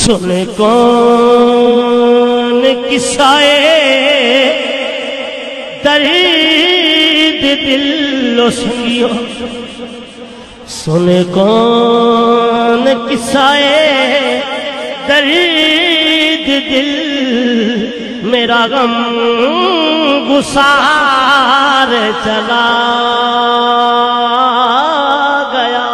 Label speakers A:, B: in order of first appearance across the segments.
A: سنے کون قصائے درد دل و سنگیو سنے کون قصائے درد دل میرا غم گسار چلا گیا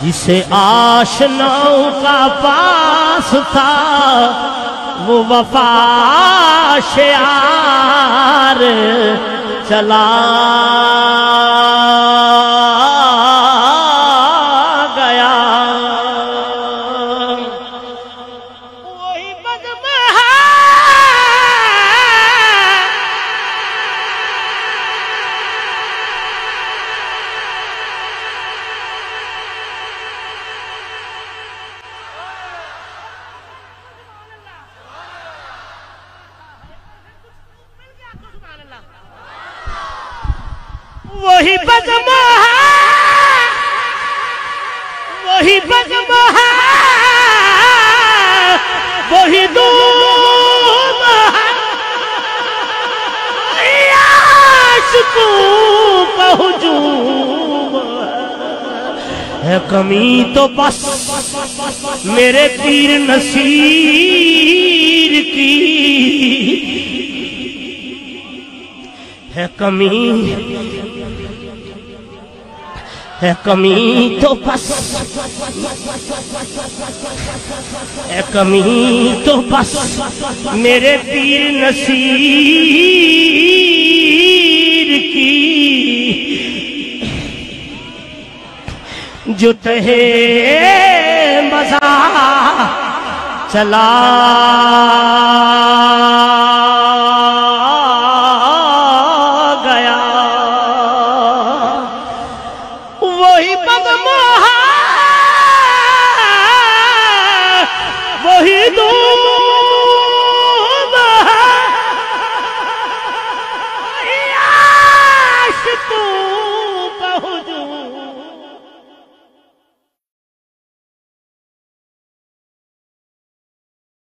A: جسے آشناؤں کا پاس تھا وہ وفا شعار چلا گیا وہی بزم ہے وہی بزم ہے وہی بزم ہے وہی دود ہے عاشقوں کا ہجوم ہے کمی تو بس میرے پیر نصیر کی ہے کمی تو بس ہے کمی تو بس میرے پیر نصیر کی جو تہے مزا چلا